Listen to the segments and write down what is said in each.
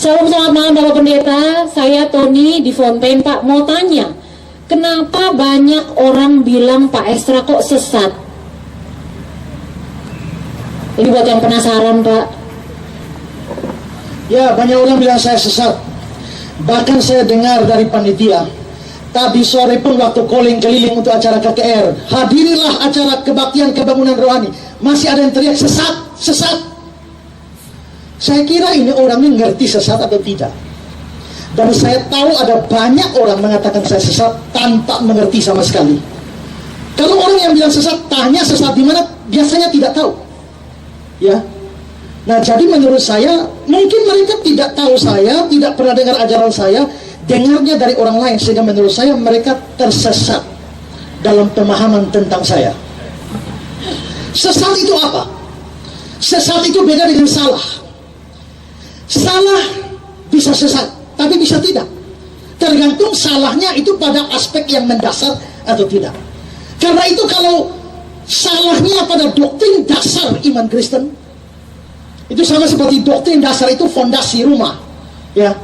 Salam, selamat malam Bapak Pendeta. Saya Tony di Fontaine, Pak. Mau tanya, kenapa banyak orang bilang Pak Esra kok sesat? Ini buat yang penasaran, Pak. Ya, banyak orang bilang saya sesat. Bahkan saya dengar dari panitia, tadi sore pun waktu calling keliling untuk acara KKR, hadirilah acara kebaktian kebangunan rohani, masih ada yang teriak sesat, sesat. Saya kira ini orangnya ngerti sesat atau tidak. Dan saya tahu ada banyak orang mengatakan saya sesat tanpa mengerti sama sekali. Kalau orang yang bilang sesat, tanya sesat di mana, biasanya tidak tahu. Ya. Nah, jadi menurut saya, mungkin mereka tidak tahu saya, tidak pernah dengar ajaran saya, dengarnya dari orang lain, sehingga menurut saya mereka tersesat dalam pemahaman tentang saya. Sesat itu apa? Sesat itu beda dengan salah. Salah bisa sesat, tapi bisa tidak. Tergantung salahnya itu pada aspek yang mendasar atau tidak. Karena itu kalau salahnya pada doktrin dasar iman Kristen, itu sama seperti doktrin dasar itu fondasi rumah, ya.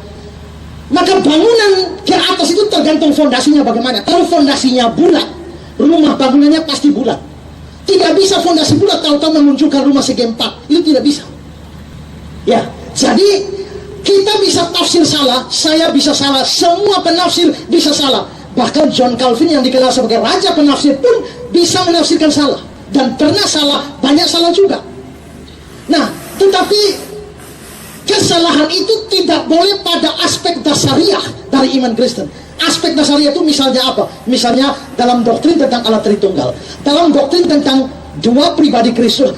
Maka bangunan ke atas itu tergantung fondasinya bagaimana. Kalau fondasinya bulat, rumah bangunannya pasti bulat. Tidak bisa fondasi bulat tahu-tahu menunjukkan rumah segi 4, itu tidak bisa. Ya, jadi kita bisa tafsir salah, saya bisa salah, semua penafsir bisa salah. Bahkan John Calvin yang dikenal sebagai raja penafsir pun bisa menafsirkan salah, dan pernah salah, banyak salah juga. Nah, tetapi kesalahan itu tidak boleh pada aspek dasariah dari iman Kristen. Aspek dasariah itu misalnya apa? Misalnya dalam doktrin tentang Allah Tritunggal, dalam doktrin tentang dua pribadi Kristus,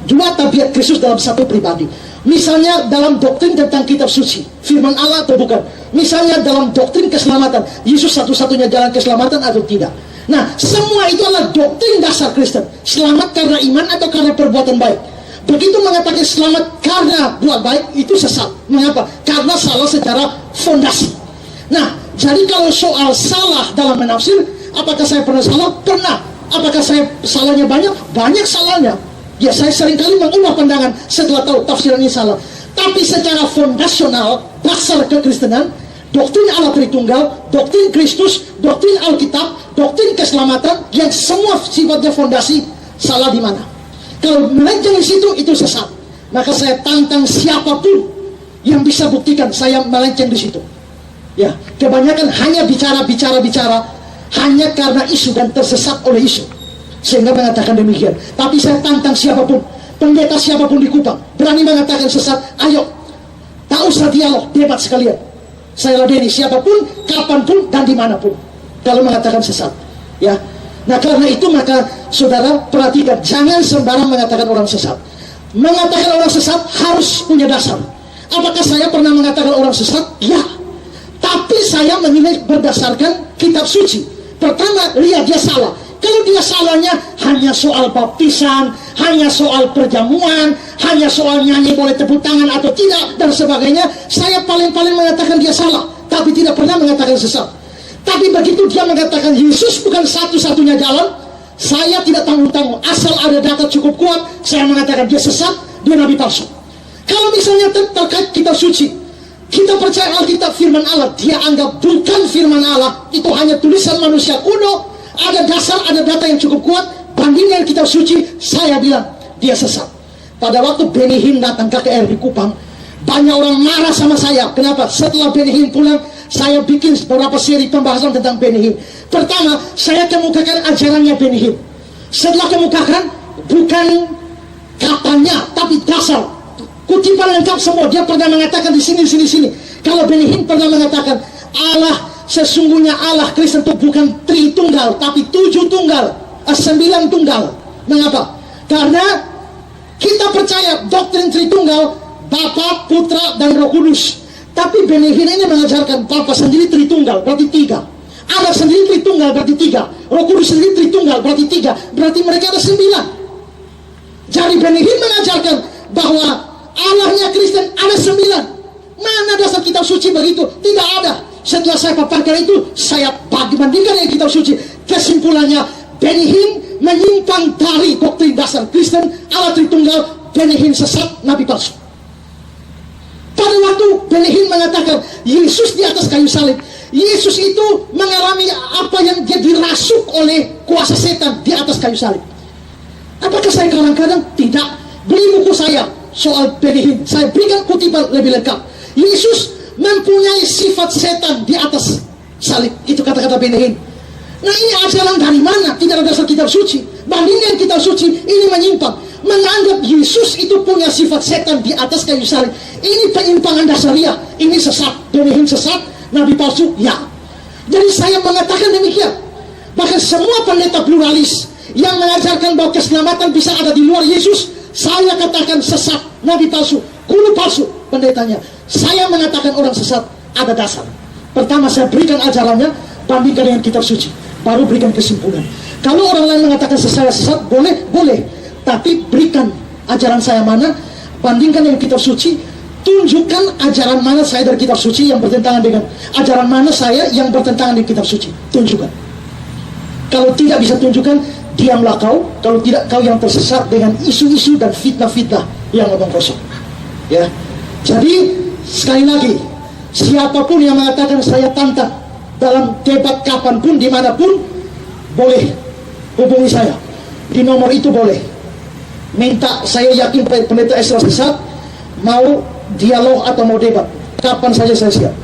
dua tabiat Kristus dalam satu pribadi. Misalnya dalam doktrin tentang kitab suci, firman Allah atau bukan. Misalnya dalam doktrin keselamatan, Yesus satu-satunya jalan keselamatan atau tidak. Nah, semua itu adalah doktrin dasar Kristen. Selamat karena iman atau karena perbuatan baik. Begitu mengatakan selamat karena buat baik, itu sesat. Mengapa? Karena salah secara fondasi. Nah, jadi kalau soal salah dalam menafsir, apakah saya pernah salah? Pernah. Apakah saya salahnya banyak? Banyak salahnya. Ya, saya seringkali mengubah pandangan setelah tahu tafsiran ini salah. Tapi secara fondasional, dasar kekristenan, doktrin Allah Tritunggal, doktrin Kristus, doktrin Alkitab, doktrin keselamatan, yang semua sifatnya fondasi, salah di mana? Kalau melenceng di situ, itu sesat. Maka saya tantang siapapun yang bisa buktikan saya melenceng di situ. Ya, kebanyakan hanya bicara, hanya karena isu dan tersesat oleh isu, sehingga mengatakan demikian. Tapi saya tantang siapapun, pendeta siapapun di Kupang, berani mengatakan sesat, ayo, tak usah dialog, debat sekalian. Saya ladeni siapapun, kapanpun, dan dimanapun, kalau mengatakan sesat. Ya, nah karena itu maka saudara perhatikan, jangan sembarang mengatakan orang sesat. Mengatakan orang sesat harus punya dasar. Apakah saya pernah mengatakan orang sesat? Ya. Tapi saya menilai berdasarkan kitab suci. Pertama, lihat dia salah. Kalau dia salahnya hanya soal baptisan, hanya soal perjamuan, hanya soal nyanyi boleh tepuk tangan atau tidak, dan sebagainya, saya paling-paling mengatakan dia salah, tapi tidak pernah mengatakan sesat. Tapi begitu dia mengatakan Yesus bukan satu-satunya jalan, saya tidak tanggung-tanggung. Asal ada data cukup kuat, saya mengatakan dia sesat, dia nabi palsu. Kalau misalnya terkait kitab suci, kita percaya Alkitab firman Allah, dia anggap bukan firman Allah, itu hanya tulisan manusia kuno. Ada dasar, ada data yang cukup kuat, bandingkan kitab suci, saya bilang dia sesat. Pada waktu Benny Hinn datang KKR di Kupang, banyak orang marah sama saya. Kenapa? Setelah Benny Hinn pulang, saya bikin beberapa seri pembahasan tentang Benny Hinn. Pertama, saya kemukakan ajarannya Benny Hinn. Setelah kemukakan, bukan katanya, tapi dasar. Kutipan lengkap semua. Dia pernah mengatakan di sini. Kalau Benny Hinn pernah mengatakan Allah, sesungguhnya Allah Kristen itu bukan Tritunggal, tapi 7 tunggal, 9 tunggal. Mengapa? Karena kita percaya doktrin Tritunggal, Bapa, Putra, dan Roh Kudus. Tapi Benny Hinn ini mengajarkan Bapa sendiri Tritunggal, berarti 3. Allah sendiri Tritunggal, berarti 3. Roh Kudus sendiri Tritunggal, berarti 3. Berarti mereka ada 9. Jadi Benny Hinn mengajarkan bahwa Allahnya Kristen ada 9. Mana dasar kitab suci begitu? Tidak ada. Setelah saya paparkan itu, saya bandingkan dengan kitab suci. Kesimpulannya, Benny Hinn menyimpang dari doktrin dasar Kristen, Allah Tritunggal. Benny Hinn sesat, nabi palsu. Pada waktu Benehin mengatakan Yesus di atas kayu salib, Yesus itu mengalami apa yang dia dirasuk oleh kuasa setan di atas kayu salib. Apakah saya kadang-kadang? Tidak. Beli buku saya soal Benehin, saya berikan kutipan lebih lengkap. Yesus mempunyai sifat setan di atas salib. Itu kata-kata Benehin. Nah, ini ajaran dari mana? Tidak ada dasar kitab suci. Bandingkan kitab suci, ini menyimpang. Menganggap Yesus itu punya sifat setan di atas kayu salib. Ini penyimpangan dasariah. Ini sesat. Benehin sesat, nabi palsu, ya. Jadi saya mengatakan demikian. Bahkan semua pendeta pluralis yang mengajarkan bahwa keselamatan bisa ada di luar Yesus, saya katakan sesat, nabi palsu, guru palsu pendetanya. Saya mengatakan orang sesat ada dasar. Pertama, saya berikan ajarannya, bandingkan dengan kitab suci, baru berikan kesimpulan. Kalau orang lain mengatakan saya sesat, boleh, tapi berikan ajaran saya mana, bandingkan dengan kitab suci, tunjukkan ajaran mana saya dari kitab suci yang bertentangan dengan ajaran mana saya yang bertentangan dengan kitab suci. Tunjukkan. Kalau tidak bisa tunjukkan, diamlah kau. Kalau tidak, kau yang tersesat dengan isu-isu dan fitnah-fitnah yang ngomong kosong. Ya. Jadi sekali lagi, siapapun yang mengatakan saya tantang dalam debat kapanpun, dimanapun, boleh hubungi saya. Di nomor itu boleh. Minta, saya yakin pendeta Ezra sesat, mau dialog atau mau debat, kapan saja saya siap.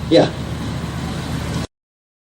Ya.